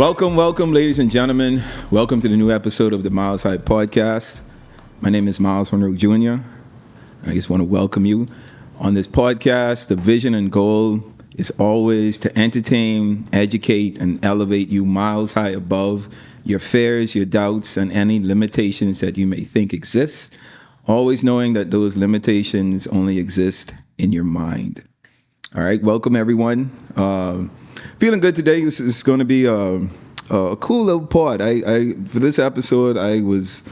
Welcome, ladies and gentlemen. Welcome to the new episode of the Myles High Podcast. My name is Myles Jr. I just want to welcome you on this podcast. The vision and goal is always to entertain, educate, and elevate you miles high above your fears, your doubts, and any limitations that you may think exist. Always knowing that those limitations only exist in your mind. All right, welcome everyone. Feeling good today. This is going to be a cool little pod. For this episode, I was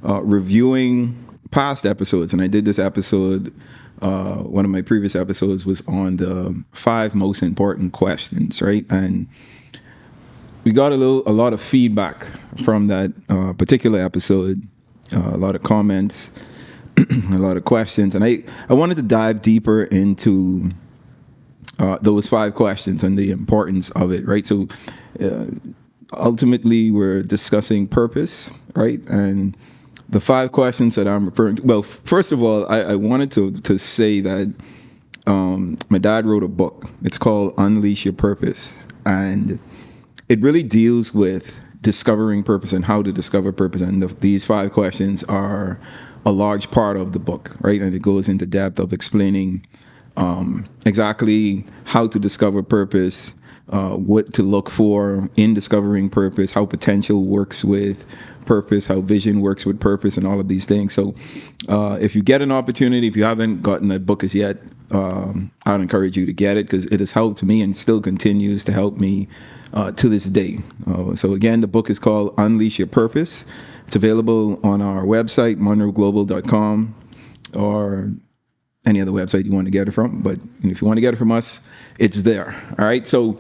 reviewing past episodes, and I did this episode. One of my previous episodes was on the 5 most important questions, right? And we got a lot of feedback from that particular episode. A lot of comments, a lot of questions, and I wanted to dive deeper into those 5 questions and the importance of it, right? So ultimately, we're discussing purpose, right? And the 5 questions that I'm referring to, well, first of all, I wanted to say that my dad wrote a book. It's called Unleash Your Purpose. And it really deals with discovering purpose and how to discover purpose. And these 5 questions are a large part of the book, right? And it goes into depth of explaining exactly how to discover purpose, what to look for in discovering purpose, how potential works with purpose, how vision works with purpose, and all of these things. So if you get an opportunity, if you haven't gotten that book as yet, I'd encourage you to get it because it has helped me and still continues to help me to this day. So again, the book is called Unleash Your Purpose. It's available on our website, monroeglobal.com, or any other website you want to get it from. But if you want to get it from us, it's there. All right. So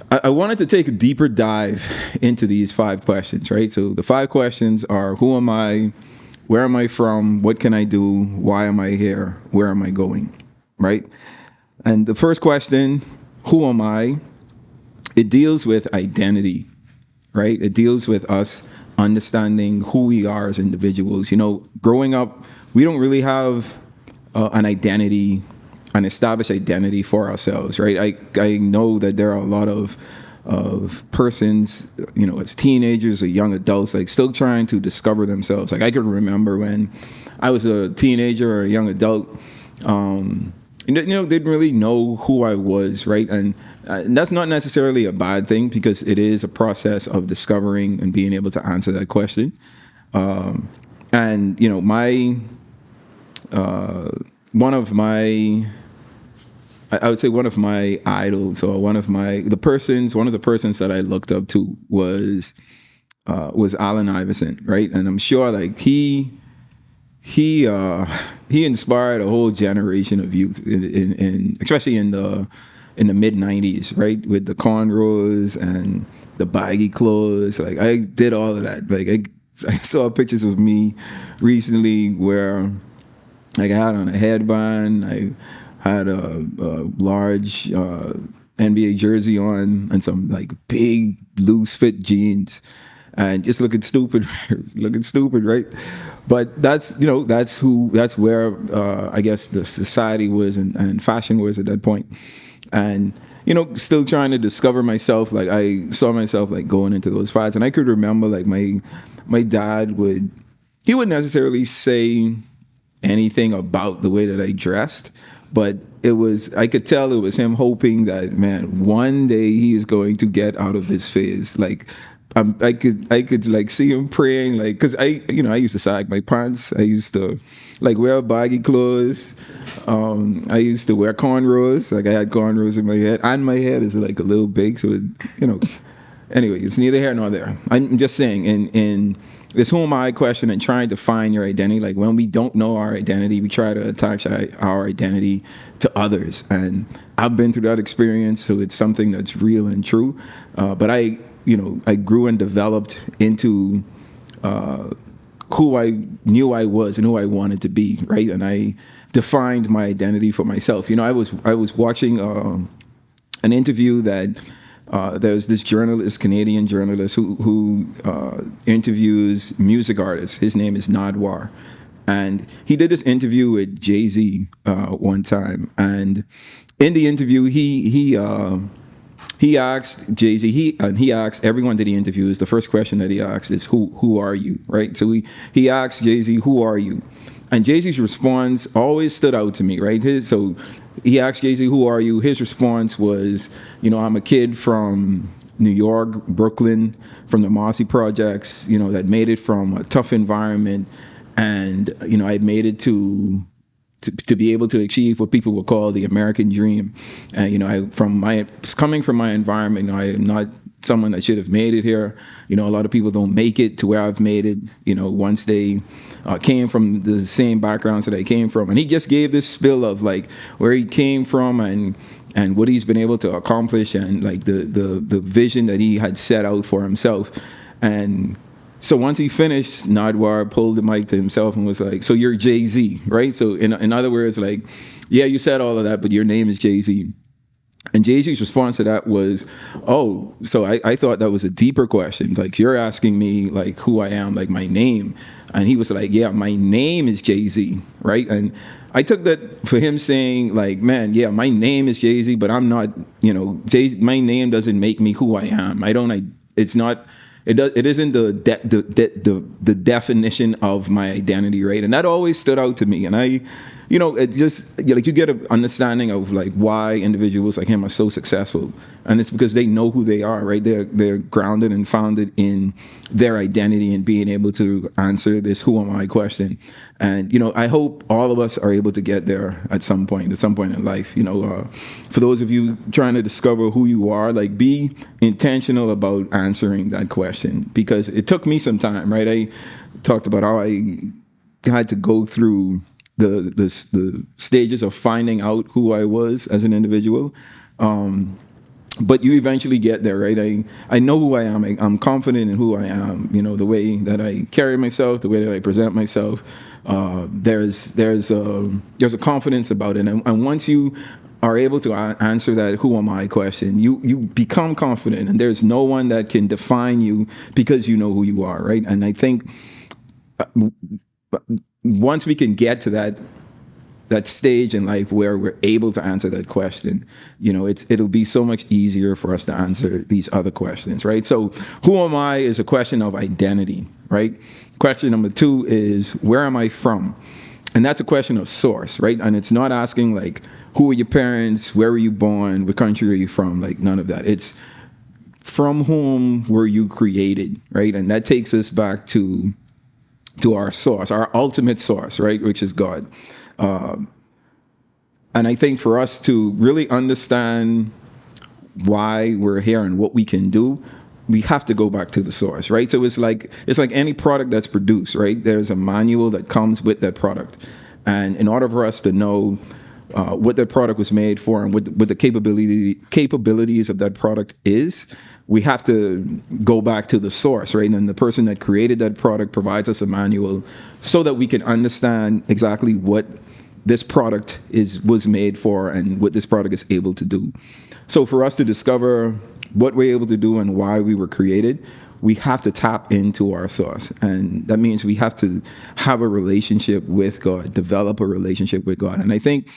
I wanted to take a deeper dive into these 5 questions, right? So the 5 questions are: who am I? Where am I from? What can I do? Why am I here? Where am I going? Right? And the first question, who am I? It deals with identity, right? It deals with us understanding who we are as individuals. You know, growing up, we don't really have an identity, an established identity for ourselves, right? I know that there are a lot of persons, you know, as teenagers or young adults, like still trying to discover themselves. Like I can remember when I was a teenager or a young adult, didn't really know who I was, right? And that's not necessarily a bad thing because it is a process of discovering and being able to answer that question. And you know, one of my idols, or one of the persons that I looked up to was Allen Iverson, right? And I'm sure like he inspired a whole generation of youth, in especially in the mid '90s, right? With the cornrows and the baggy clothes. Like I did all of that. Like I saw pictures of me recently where like I had on a headband, I had a large NBA jersey on, and some like big loose fit jeans, and just looking stupid, right? But that's where I guess the society was and fashion was at that point, and you know, still trying to discover myself. Like I saw myself like going into those fights, and I could remember like my dad wouldn't necessarily say anything about the way that I dressed, but I could tell it was him hoping that, man, one day he is going to get out of this phase. Like I could like see him praying, like, cause I used to sag my pants. I used to like wear baggy clothes. I used to wear cornrows. Like I had cornrows in my head, and my head is like a little big. So anyway, it's neither here nor there. I'm just saying in this who am I question and trying to find your identity. Like when we don't know our identity, we try to attach our identity to others. And I've been through that experience, so it's something that's real and true. But I grew and developed into who I knew I was and who I wanted to be, right? And I defined my identity for myself. You know, I was watching an interview that there's this Canadian journalist who interviews music artists. His name is Nadwar. And he did this interview with Jay-Z one time. And in the interview, he he asked Jay-Z, he asked everyone that he interviews, the first question that he asked is, who are you, right? So he asked Jay-Z, who are you? And Jay-Z's response always stood out to me, right? So he asked Jay-Z, who are you? His response was, I'm a kid from New York, Brooklyn, from the Marcy Projects, that made it from a tough environment. And, I made it to be able to achieve what people would call the American dream. And, coming from my environment, I am not someone that should have made it here. A lot of people don't make it to where I've made it, once they came from the same backgrounds that I came from. And he just gave this spill of like where he came from and what he's been able to accomplish and like the vision that he had set out for himself. And so once he finished, Nardwuar pulled the mic to himself and was like, so you're Jay-Z, right? So in other words, like, yeah, you said all of that, but your name is Jay-Z. And Jay-Z's response to that was, oh, so I thought that was a deeper question. Like, you're asking me, like, who I am, like, my name. And he was like, yeah, my name is Jay-Z, right? And I took that for him saying, like, man, yeah, my name is Jay-Z, but I'm not, my name doesn't make me who I am. It isn't the definition of my identity, right? And that always stood out to me. And it just, like, you get an understanding of like why individuals like him are so successful. And it's because they know who they are, right? They're grounded and founded in their identity and being able to answer this who am I question. And, I hope all of us are able to get there at some point in life. For those of you trying to discover who you are, like, be intentional about answering that question, because it took me some time, right? I talked about how I had to go through the stages of finding out who I was as an individual. But you eventually get there, right? I know who I am. I'm confident in who I am. The way that I carry myself, the way that I present myself. There's a confidence about it, and once you are able to answer that "who am I" question, you become confident, and there's no one that can define you because you know who you are, right? And I think once we can get to that stage in life where we're able to answer that question, it'll be so much easier for us to answer these other questions, right? So who am I is a question of identity, right? Question number 2 is, where am I from? And that's a question of source, right? And it's not asking like, who are your parents? Where were you born? What country are you from? Like, none of that. It's from whom were you created, right? And that takes us back to our source, our ultimate source, right? Which is God. And I think for us to really understand why we're here and what we can do, we have to go back to the source, right? So it's like any product that's produced, right? There's a manual that comes with that product. And in order for us to know what that product was made for and what the capabilities of that product is, we have to go back to the source, right? And the person that created that product provides us a manual so that we can understand exactly what this product was made for and what this product is able to do. So for us to discover what we're able to do and why we were created, we have to tap into our source. And that means we have to have a relationship with God, develop a relationship with God. And I think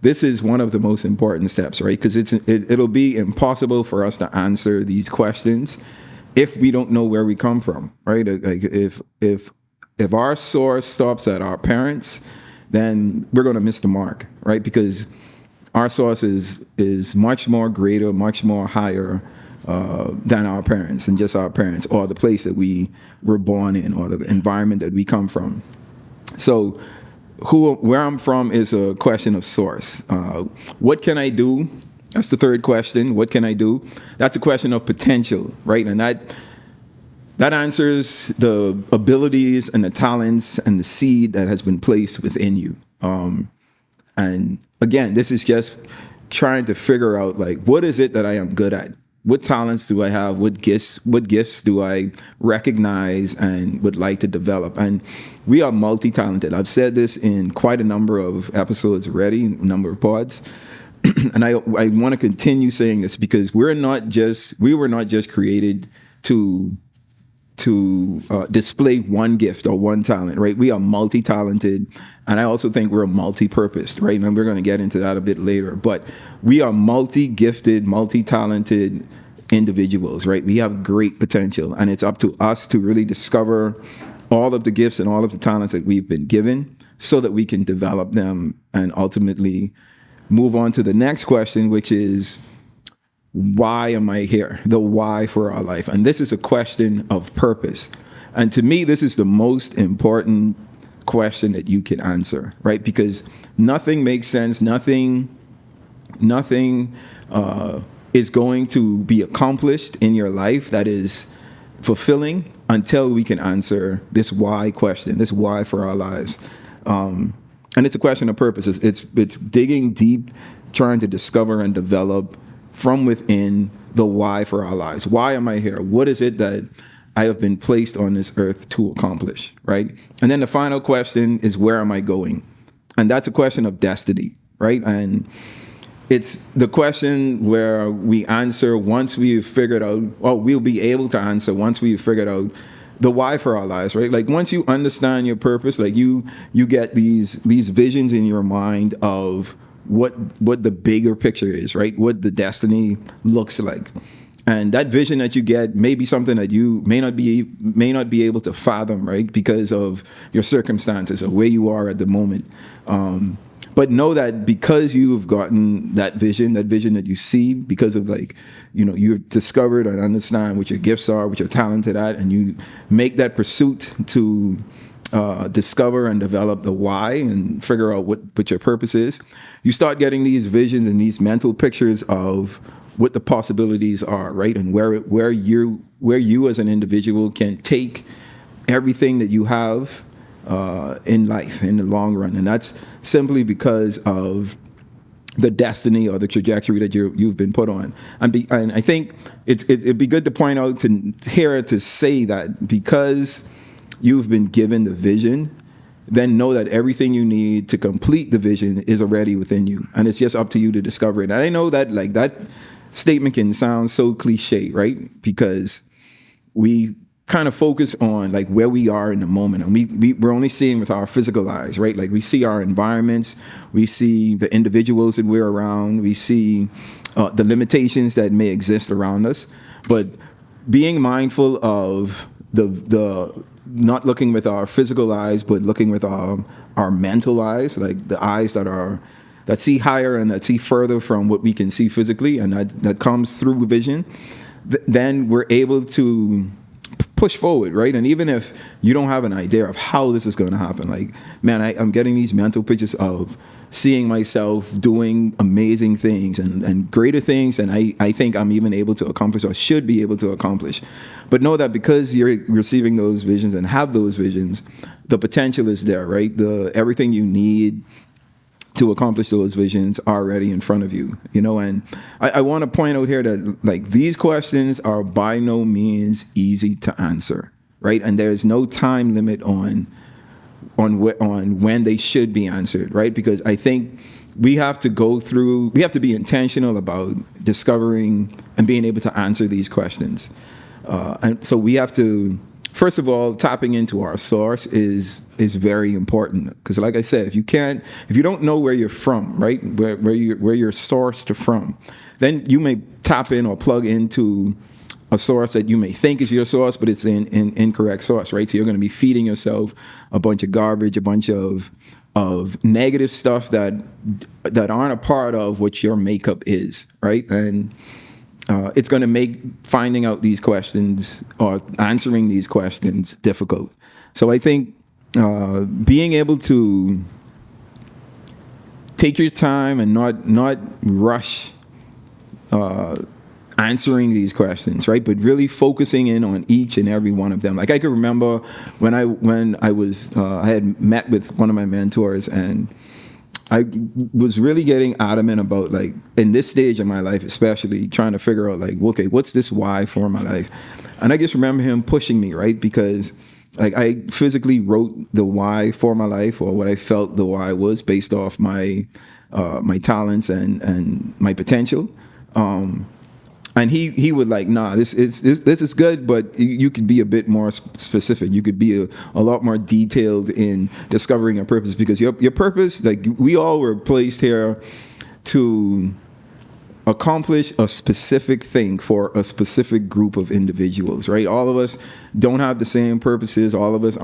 this is one of the most important steps, right? Because it'll be impossible for us to answer these questions if we don't know where we come from, right? Like if our source stops at our parents, then we're going to miss the mark, right? Because our source is much more greater, much more higher than our parents and just our parents or the place that we were born in or the environment that we come from. So where I'm from is a question of source. What can I do? That's the third question. What can I do? That's a question of potential, right? And that answers the abilities and the talents and the seed that has been placed within you. And again, this is just trying to figure out, like, what is it that I am good at? What talents do I have? What gifts do I recognize and would like to develop? And we are multi-talented. I've said this in quite a number of episodes already, a number of pods. And I want to continue saying this because we were not just created to to display one gift or one talent, right? We are multi-talented, and I also think we're multi-purposed, right? And we're going to get into that a bit later. But we are multi-gifted, multi-talented individuals, right? We have great potential, and it's up to us to really discover all of the gifts and all of the talents that we've been given so that we can develop them and ultimately move on to the next question, which is, why am I here? The why for our life. And this is a question of purpose. And to me, this is the most important question that you can answer, right? Because nothing makes sense. Nothing is going to be accomplished in your life that is fulfilling until we can answer this why question, this why for our lives. And it's a question of purpose. It's digging deep, trying to discover and develop from within the why for our lives. Why am I here? What is it that I have been placed on this earth to accomplish, right? And then the final question is, where am I going? And that's a question of destiny, right? And it's the question where we answer once we've figured out, or we'll be able to answer once we've figured out the why for our lives, right? Like once you understand your purpose, like you get these visions in your mind of what the bigger picture is, right? What the destiny looks like. And that vision that you get may be something that you may not be able to fathom, right? Because of your circumstances or where you are at the moment. But know that because you've gotten that vision that you see, because of you've discovered and understand what your gifts are, what you're talented at, and you make that pursuit to discover and develop the why and figure out what your purpose is, you start getting these visions and these mental pictures of what the possibilities are, right? And where you as an individual can take everything that you have in life in the long run. And that's simply because of the destiny or the trajectory that you've been put on. And I think it'd be good to point out to say that because you've been given the vision, then know that everything you need to complete the vision is already within you. And it's just up to you to discover it. And I know that that statement can sound so cliche, right? Because we kind of focus on where we are in the moment. And we're only seeing with our physical eyes, right? Like we see our environments, we see the individuals that we're around, we see the limitations that may exist around us. But being mindful of the not looking with our physical eyes, but looking with our mental eyes, like the eyes that see higher and that see further from what we can see physically, and that comes through vision, then we're able to push forward, right? And even if you don't have an idea of how this is going to happen, I'm getting these mental pictures of seeing myself doing amazing things and greater things than I think I'm even able to accomplish or should be able to accomplish. But know that because you're receiving those visions and have those visions, the potential is there, right? Everything you need to accomplish those visions are already in front of you, and I want to point out here that these questions are by no means easy to answer, right? And there's no time limit on when they should be answered, right? Because I think we have to be intentional about discovering and being able to answer these questions. And so we have to, first of all, tapping into our source is very important. Because like I said, if you don't know where you're from, right? Where you're sourced from, then you may tap in or plug into a source that you may think is your source, but it's an incorrect source, right? So you're going to be feeding yourself a bunch of garbage, a bunch of negative stuff that aren't a part of what your makeup is, right? And it's going to make finding out these questions or answering these questions difficult. So I think being able to take your time and not rush answering these questions, right? But really focusing in on each and every one of them. Like I could remember when I had met with one of my mentors, and I was really getting adamant about, in this stage of my life, especially trying to figure out, okay, what's this why for my life? And I just remember him pushing me, right? Because I physically wrote the why for my life, or what I felt the why was, based off my talents and my potential. And he would like, nah, this is good, but you could be a bit more specific. You could be a lot more detailed in discovering a purpose, because your purpose, like, we all were placed here to accomplish a specific thing for a specific group of individuals, right? All of us don't have the same purposes. All of us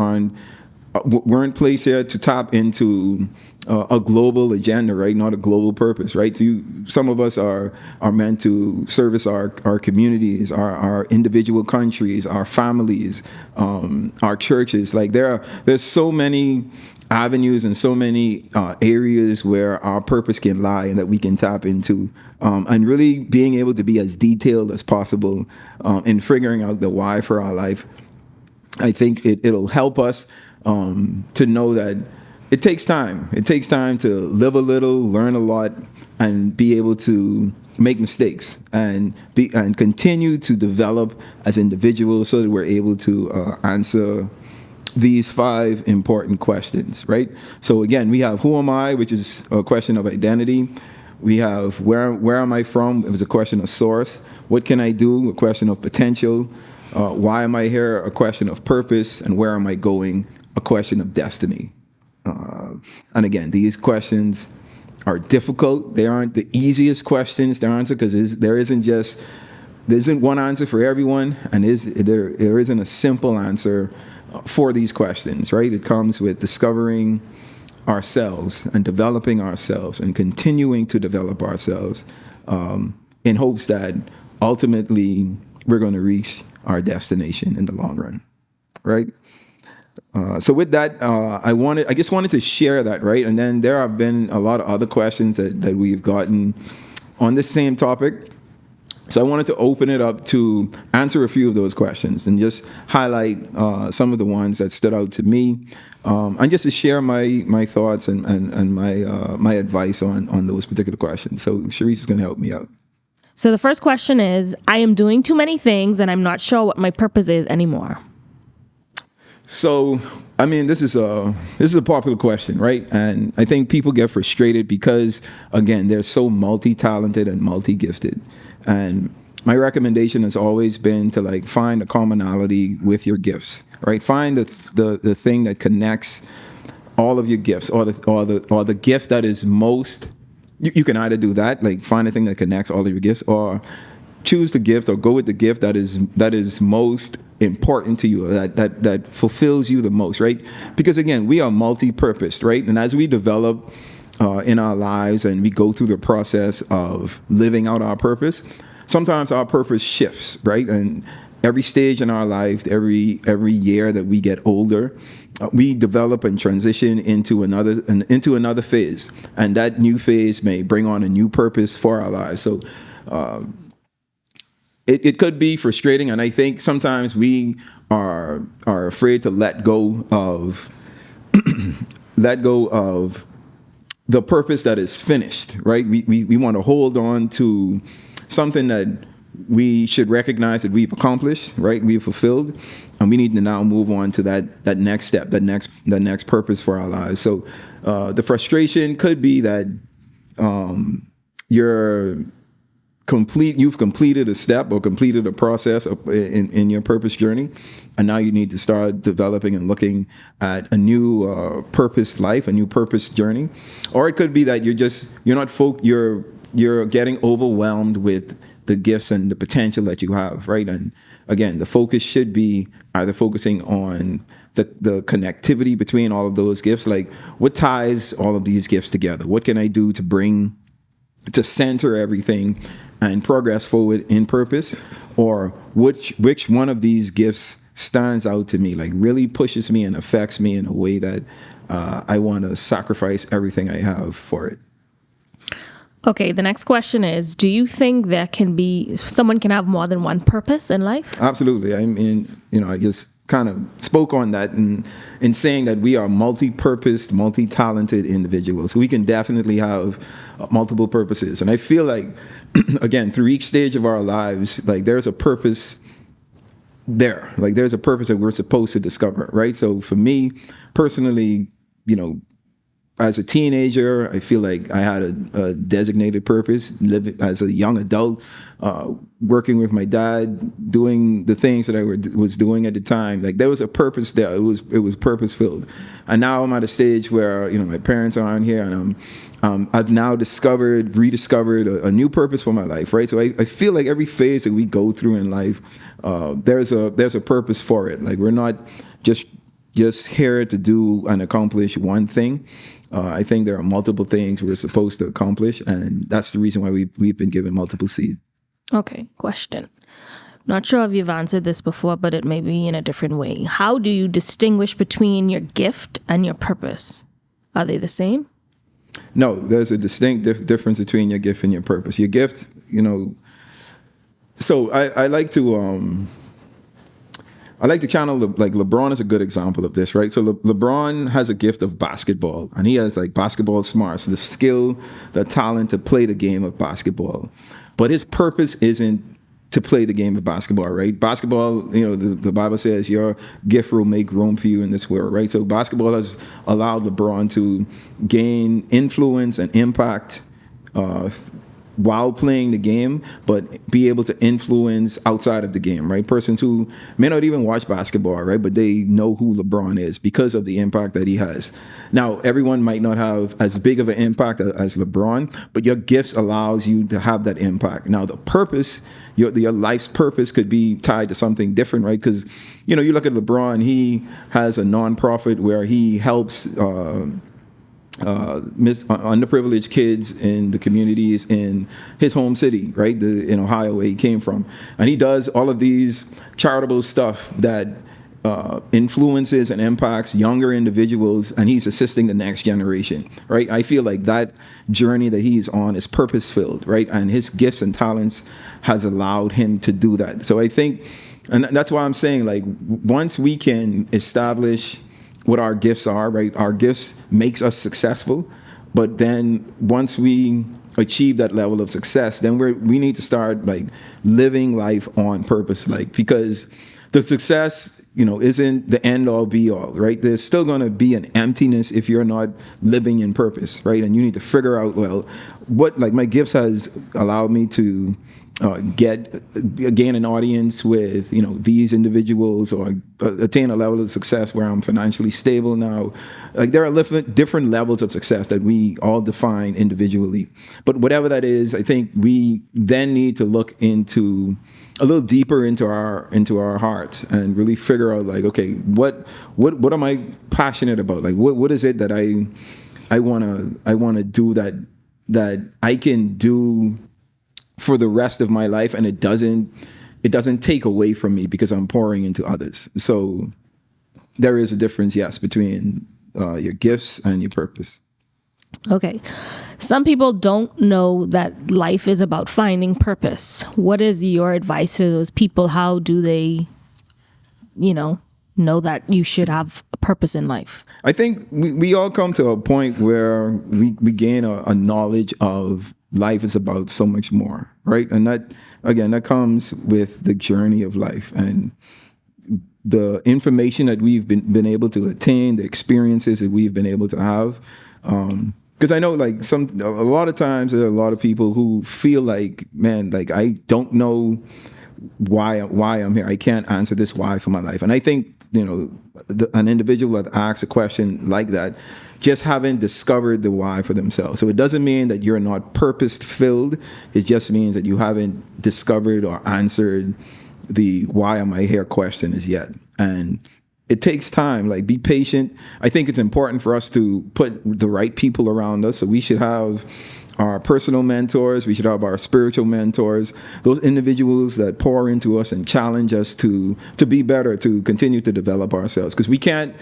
weren't placed here to tap into a global agenda, right? Not a global purpose, right? Some of us are meant to service our communities, our individual countries, our families, our churches. Like, there's so many avenues and so many areas where our purpose can lie and that we can tap into, and really being able to be as detailed as possible in figuring out the why for our life. I think it'll help us to know that it takes time. It takes time to live a little, learn a lot, and be able to make mistakes and continue to develop as individuals, so that we're able to answer these 5 important questions, right? So again, we have who am I, which is a question of identity. We have where am I from? It was a question of source. What can I do? A question of potential. Why am I here? A question of purpose. And where am I going? A question of destiny. And again, these questions are difficult. They aren't the easiest questions to answer, because there isn't one answer for everyone, and there isn't a simple answer for these questions, right? It comes with discovering ourselves and developing ourselves and continuing to develop ourselves in hopes that ultimately we're going to reach our destination in the long run, right? So with that, I just wanted to share that, right? And then there have been a lot of other questions that we've gotten on this same topic. So I wanted to open it up to answer a few of those questions and just highlight some of the ones that stood out to me, and just to share my thoughts and my advice on those particular questions. So Sharice is going to help me out. So the first question is, I am doing too many things and I'm not sure what my purpose is anymore. So, I mean, this is a popular question, right? And I think people get frustrated because, again, they're so multi-talented and multi-gifted. And my recommendation has always been to, like, find a commonality with your gifts, right? Find the thing that connects all of your gifts, or the gift that is most. You can either do that, like find a thing that connects all of your gifts, or choose the gift or go with the gift that is most important to you, that fulfills you the most, right? Because again, we are multi-purposed, right? And as we develop in our lives and we go through the process of living out our purpose, sometimes our purpose shifts, right? And every stage in our life, every year that we get older, we develop and transition into another phase, and that new phase may bring on a new purpose for our lives. So it could be frustrating, and I think sometimes we are afraid to let go of the purpose that is finished, right? We want to hold on to something that we should recognize that we've accomplished, right? We've fulfilled, and we need to now move on to that next step, the next purpose for our lives. So the frustration could be that you've completed a step or completed a process in your purpose journey, and now you need to start developing and looking at a new purpose life, a new purpose journey. Or it could be that you're getting overwhelmed with the gifts and the potential that you have, right? And again, the focus should be either focusing on the connectivity between all of those gifts, like what ties all of these gifts together? What can I do to center everything and progress forward in purpose? Or which one of these gifts stands out to me, like really pushes me and affects me in a way that I want to sacrifice everything I have for it? Okay, the next question is, do you think someone can have more than one purpose in life? Absolutely. I mean, I just kind of spoke on that in saying that we are multi-purposed, multi-talented individuals. We can definitely have multiple purposes. And I feel like, again, through each stage of our lives, like there's a purpose there. Like there's a purpose that we're supposed to discover, right? So for me, personally, as a teenager, I feel like I had a designated purpose. Living as a young adult, working with my dad, doing the things that I was doing at the time, like there was a purpose there. It was purpose filled. And now I'm at a stage where my parents aren't here, and I've now rediscovered a new purpose for my life. Right, so I feel like every phase that we go through in life, there's a purpose for it. Like we're not just here to do and accomplish one thing. I think there are multiple things we're supposed to accomplish, and that's the reason why we've been given multiple seeds. Okay, question. Not sure if you've answered this before, but it may be in a different way. How do you distinguish between your gift and your purpose? Are they the same? No, there's a distinct difference between your gift and your purpose. Your gift, so I like to channel, like LeBron is a good example of this, right? So LeBron has a gift of basketball, and he has like basketball smarts, the skill, the talent to play the game of basketball. But his purpose isn't to play the game of basketball, right? Basketball, the Bible says your gift will make room for you in this world, right? So basketball has allowed LeBron to gain influence and impact while playing the game, but be able to influence outside of the game, right? Persons who may not even watch basketball, right? But they know who LeBron is because of the impact that he has. Now, everyone might not have as big of an impact as LeBron, but your gifts allows you to have that impact. Now, the purpose, your life's purpose could be tied to something different, right? Because, you look at LeBron, he has a nonprofit where he helps underprivileged kids in the communities in his home city, right, in Ohio, where he came from. And he does all of these charitable stuff that influences and impacts younger individuals, and he's assisting the next generation, right? I feel like that journey that he's on is purpose-filled, right? And his gifts and talents has allowed him to do that. So I think, and that's why I'm saying, like, once we can establish what our gifts are, right? Our gifts makes us successful, but then once we achieve that level of success, then we need to start like living life on purpose, like, because the success, isn't the end all be all, right? There's still going to be an emptiness if you're not living in purpose, right? And you need to figure out, well, what, like, my gifts has allowed me to gain an audience with these individuals, or attain a level of success where I'm financially stable now. Like, there are different levels of success that we all define individually, but whatever that is, I think we then need to look into a little deeper into our hearts and really figure out, like, okay, what am I passionate about? Like, what is it that I want to do that I can do for the rest of my life, and it doesn't take away from me because I'm pouring into others. So there is a difference, yes, between your gifts and your purpose. Okay. Some people don't know that life is about finding purpose. What is your advice to those people? How do they, know that you should have a purpose in life? I think we all come to a point where we gain a knowledge of life is about so much more, right? And that comes with the journey of life and the information that we've been able to attain, the experiences that we've been able to have. Because I know, like, a lot of times there are a lot of people who feel like, man, like, I don't know why I'm here. I can't answer this why for my life. And I think, an individual that asks a question like that just haven't discovered the why for themselves. So it doesn't mean that you're not purpose-filled. It just means that you haven't discovered or answered the why am I here question as yet. And it takes time. Like, be patient. I think it's important for us to put the right people around us. So we should have our personal mentors. We should have our spiritual mentors, those individuals that pour into us and challenge us to be better, to continue to develop ourselves. Because we can't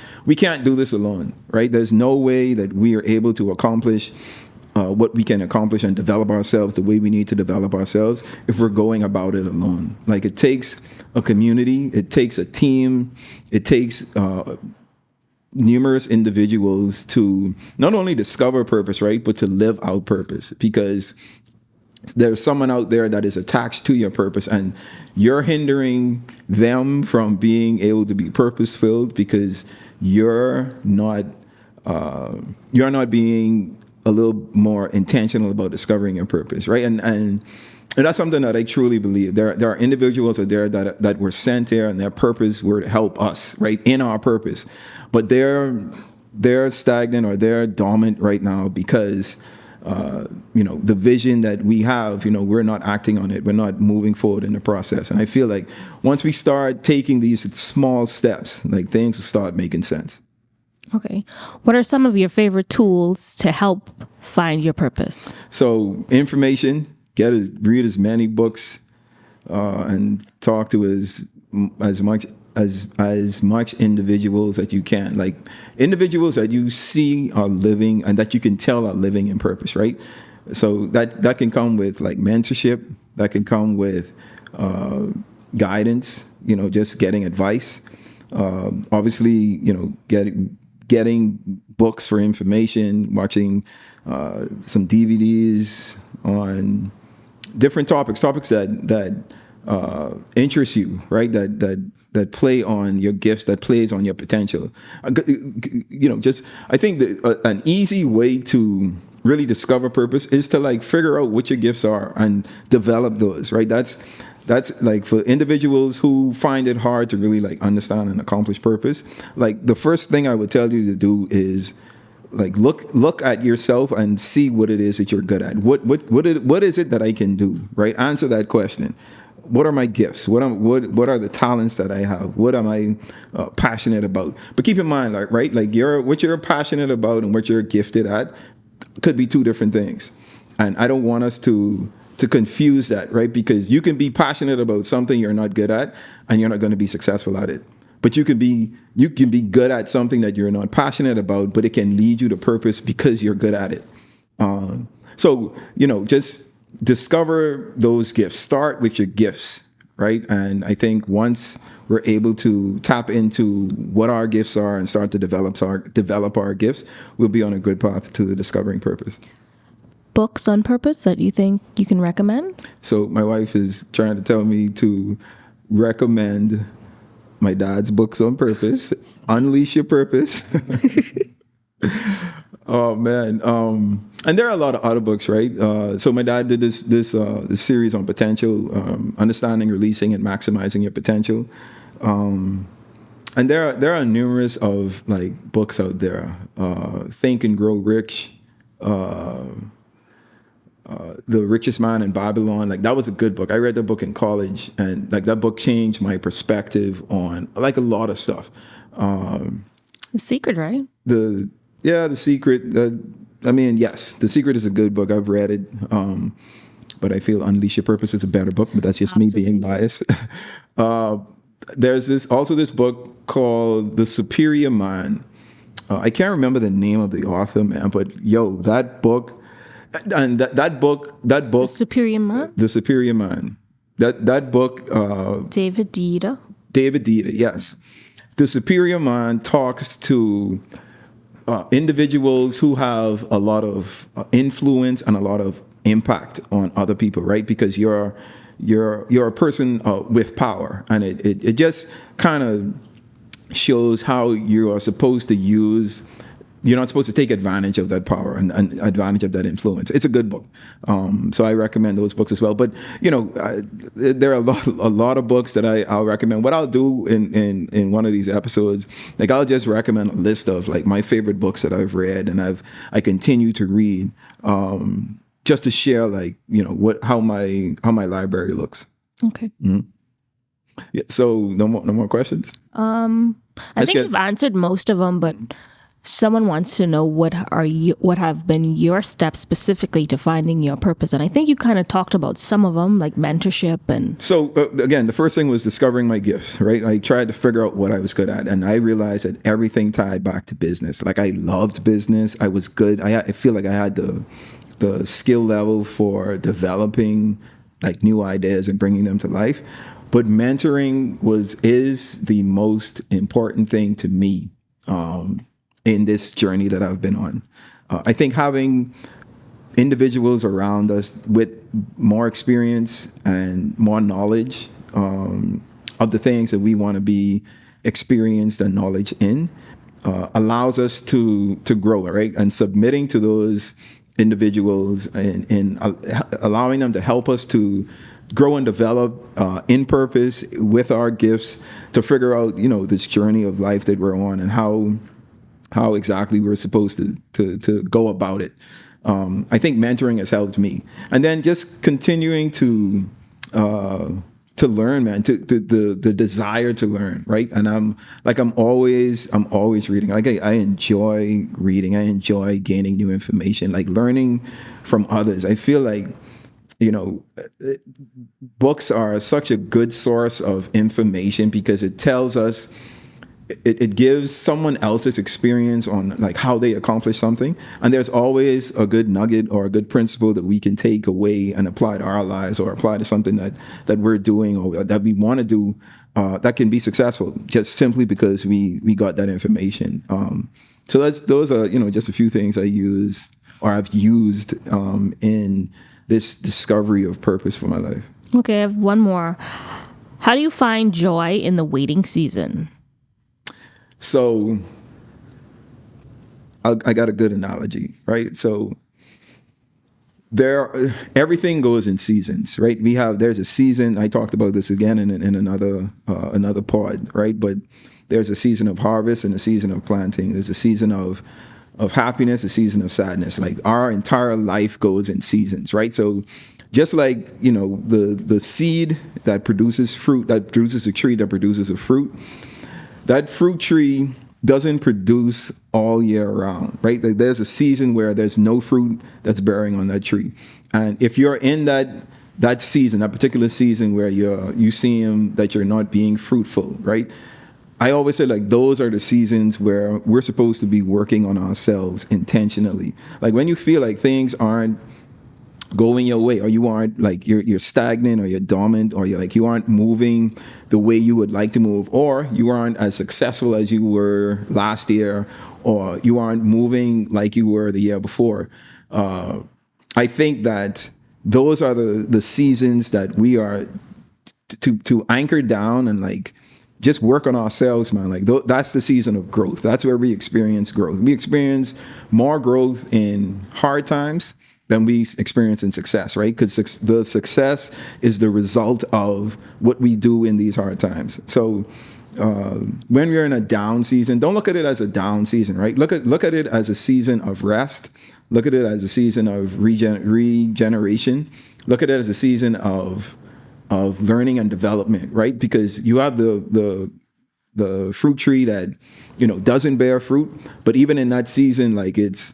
do this alone, right? There's no way that we are able to accomplish what we can accomplish and develop ourselves the way we need to develop ourselves if we're going about it alone. Like, it takes a community, it takes a team, it takes numerous individuals to not only discover purpose, right, but to live out purpose, because there's someone out there that is attached to your purpose, and you're hindering them from being able to be purpose-filled because you're not you're not being a little more intentional about discovering your purpose, right? And that's something that I truly believe. There are individuals out there that were sent there, and their purpose were to help us, right, in our purpose. But they're stagnant or they're dormant right now because the vision that we have, we're not acting on it. We're not moving forward in the process. And I feel like once we start taking these small steps, like things will start making sense. Okay. What are some of your favorite tools to help find your purpose? So information, read as many books, and talk to as much individuals that you can, like individuals that you see are living and that you can tell are living in purpose, right? So that can come with like mentorship, that can come with guidance, just getting advice. Obviously, getting books for information, watching some DVDs on different topics that interest you, right? That play on your gifts, that plays on your potential. I think that an easy way to really discover purpose is to like figure out what your gifts are and develop those, right? That's like for individuals who find it hard to really like understand and accomplish purpose. Like the first thing I would tell you to do is like look at yourself and see what it is that you're good at. What is it that I can do, right? Answer that question. What are my gifts? What are the talents that I have? What am I passionate about? But keep in mind, like, right, like what you're passionate about and what you're gifted at could be two different things. And I don't want us to confuse that, right? Because you can be passionate about something you're not good at, and you're not going to be successful at it. But you can be good at something that you're not passionate about, but it can lead you to purpose because you're good at it. So just discover those gifts. Start with your gifts, right? And I think once we're able to tap into what our gifts are and start to develop our gifts, we'll be on a good path to the discovering purpose. Books on purpose that you think you can recommend? So my wife is trying to tell me to recommend my dad's books on purpose, Unleash Your Purpose. Oh man. And there are a lot of other books, right? So my dad did this series on potential, understanding, releasing, and maximizing your potential. And there are numerous of like books out there. Think and Grow Rich. The Richest Man in Babylon, like that was a good book. I read that book in college, and like that book changed my perspective on like a lot of stuff. The Secret, right? The Secret. Yes, The Secret is a good book. I've read it, but I feel Unleash Your Purpose is a better book. But that's just me being biased. There's this book called The Superior Mind. I can't remember the name of the author, man, but that book. And that book, The Superior Mind. The Superior Mind. That book. David Deida, yes. The Superior Mind talks to individuals who have a lot of influence and a lot of impact on other people, right? Because you're a person with power, and it just kind of shows how you are supposed to use. You're not supposed to take advantage of that power and advantage of that influence. It's a good book. So I recommend those books as well. But, there are a lot of books that I'll recommend. What I'll do in one of these episodes, like I'll just recommend a list of like my favorite books that I've read and I continue to read, just to share like, how my library looks. Okay. Mm-hmm. Yeah. So no more questions. I think you've answered most of them, but someone wants to know what have been your steps specifically to finding your purpose, and I think you kind of talked about some of them, like mentorship and. So again, the first thing was discovering my gifts, right? I tried to figure out what I was good at, and I realized that everything tied back to business. Like I loved business, I was good. I feel like I had the skill level for developing like new ideas and bringing them to life, but mentoring is the most important thing to me. In this journey that I've been on. I think having individuals around us with more experience and more knowledge of the things that we want to be experienced and knowledge in allows us to grow, right? And submitting to those individuals and allowing them to help us to grow and develop in purpose with our gifts to figure out, this journey of life that we're on and how exactly we're supposed to go about it. I think mentoring has helped me, and then just continuing to learn, man, to the desire to learn, right? And I'm always reading. Like I enjoy reading. I enjoy gaining new information, like learning from others. I feel like, books are such a good source of information because it tells us, it gives someone else's experience on like how they accomplish something. And there's always a good nugget or a good principle that we can take away and apply to our lives or apply to something that we're doing or that we want to do that can be successful just simply because we got that information. So those are, just a few things I use or I've used in this discovery of purpose for my life. Okay, I have one more. How do you find joy in the waiting season? So I got a good analogy, right? So everything goes in seasons, right? There's a season. I talked about this again in another pod, right? But there's a season of harvest and a season of planting. There's a season of happiness, a season of sadness. Like our entire life goes in seasons, right? So just like, the seed that produces fruit, that produces a tree that produces a fruit, that fruit tree doesn't produce all year round, right? Like there's a season where there's no fruit that's bearing on that tree. And if you're in that season, that particular season where you see that you're not being fruitful, right? I always say like those are the seasons where we're supposed to be working on ourselves intentionally. Like when you feel like things aren't going your way, or you aren't like you're stagnant, or you're dormant, or you aren't moving the way you would like to move, or you aren't as successful as you were last year, or you aren't moving like you were the year before. I think that those are the seasons that we are to anchor down and like just work on ourselves, man. Like that's the season of growth. That's where we experience growth. We experience more growth in hard times than we experience in success, right? Because the success is the result of what we do in these hard times. So when we're in a down season, don't look at it as a down season, right? Look at it as a season of rest. Look at it as a season of regeneration. Look at it as a season of learning and development, right? Because you have the fruit tree that doesn't bear fruit, but even in that season, like it's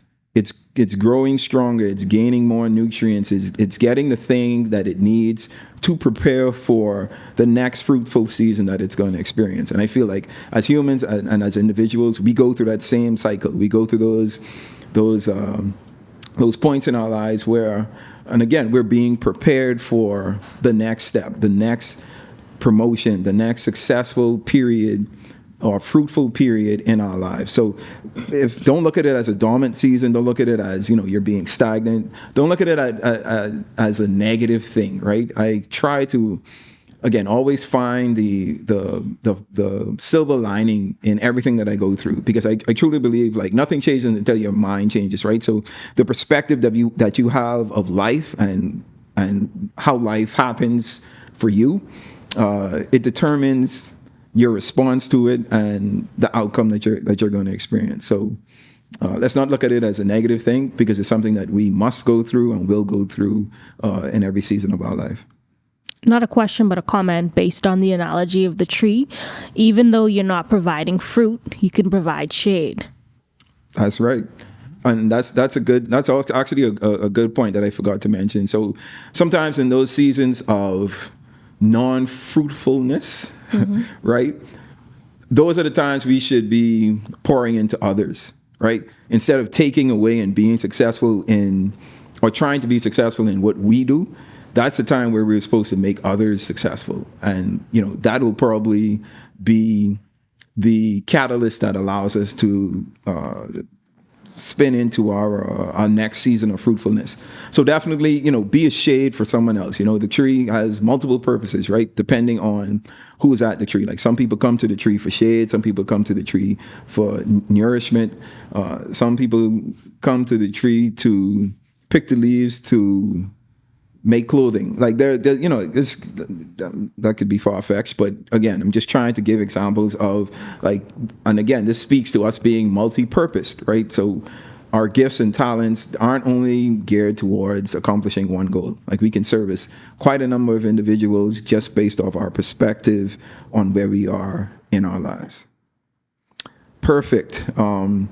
growing stronger, it's gaining more nutrients, it's getting the thing that it needs to prepare for the next fruitful season that it's going to experience. And I feel like as humans and as individuals, we go through that same cycle. We go through those points in our lives where, and again, we're being prepared for the next step, the next promotion, the next successful period or fruitful period in our lives. So don't look at it as a dormant season. Don't look at it as, you're being stagnant. Don't look at it as a negative thing, right? I try to, again, always find the silver lining in everything that I go through, because I truly believe like nothing changes until your mind changes, right? So the perspective that you have of life and how life happens for you, it determines your response to it and the outcome that you're going to experience. So let's not look at it as a negative thing, because it's something that we must go through and will go through in every season of our life. Not a question, but a comment based on the analogy of the tree. Even though you're not providing fruit, you can provide shade. That's right. And that's actually a good point that I forgot to mention. So sometimes in those seasons of non-fruitfulness, mm-hmm. right? Those are the times we should be pouring into others, right? Instead of taking away and being successful in, or trying to be successful in what we do, that's the time where we're supposed to make others successful. And, that will probably be the catalyst that allows us to spin into our next season of fruitfulness. So definitely, be a shade for someone else. The tree has multiple purposes, right? Depending on who's at the tree. Like some people come to the tree for shade. Some people come to the tree for nourishment. Some people come to the tree to pick the leaves to make clothing. Like that could be far-fetched, but again, I'm just trying to give examples of and again, this speaks to us being multi-purposed, right? So our gifts and talents aren't only geared towards accomplishing one goal. Like we can service quite a number of individuals just based off our perspective on where we are in our lives. Perfect. So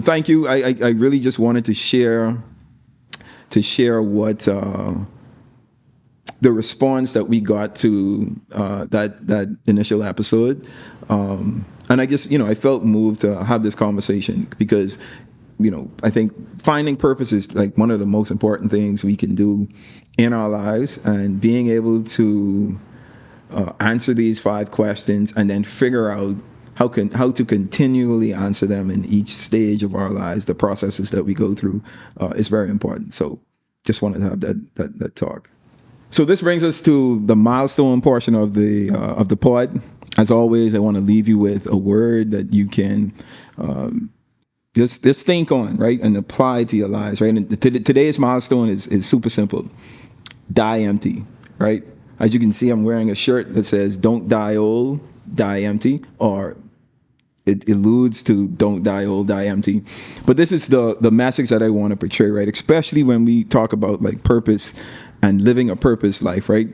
thank you. I really just wanted to share what the response that we got to that initial episode, and I just I felt moved to have this conversation because I think finding purpose is like one of the most important things we can do in our lives, and being able to answer these 5 questions and then figure out how to continually answer them in each stage of our lives, the processes that we go through, is very important. So just wanted to have that talk. So this brings us to the milestone portion of the pod. As always, I want to leave you with a word that you can just think on, right, and apply to your lives, right. And today's milestone is super simple: die empty, right. As you can see, I'm wearing a shirt that says "Don't die old, die empty," or it alludes to "Don't die old, die empty." But this is the message that I want to portray, right? Especially when we talk about like purpose and living a purpose life, right?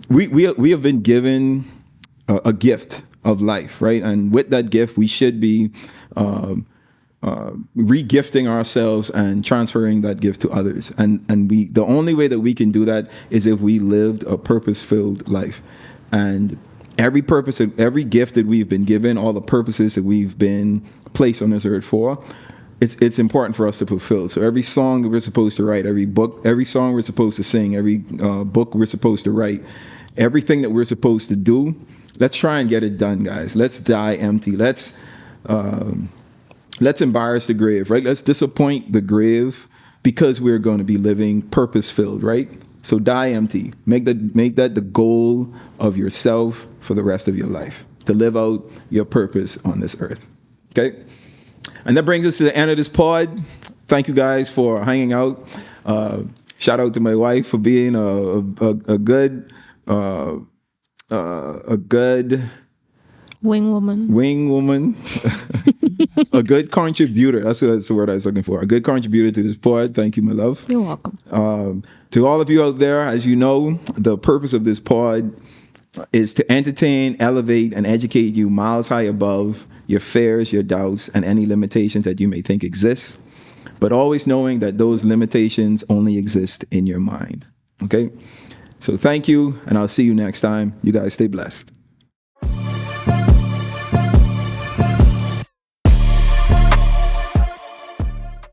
We have been given a gift of life, right? And with that gift, we should be re-gifting ourselves and transferring that gift to others. And the only way that we can do that is if we lived a purpose-filled life. And every purpose, every gift that we've been given, all the purposes that we've been placed on this earth for, it's important for us to fulfill. So every song that we're supposed to write, every song we're supposed to sing, every book we're supposed to write, everything that we're supposed to do, let's try and get it done, guys. Let's die empty. Let's embarrass the grave, right? Let's disappoint the grave because we're going to be living purpose-filled, right? So die empty. Make that the goal of yourself for the rest of your life, to live out your purpose on this earth. Okay? And that brings us to the end of this pod. Thank you guys for hanging out. Shout out to my wife for being a good wing woman. A good contributor. That's the word I was looking for. A good contributor to this pod. Thank you, my love. You're welcome. To all of you out there, as you know, the purpose of this pod is to entertain, elevate, and educate you miles high above your fears, your doubts, and any limitations that you may think exist, but always knowing that those limitations only exist in your mind. Okay? So thank you, and I'll see you next time. You guys stay blessed.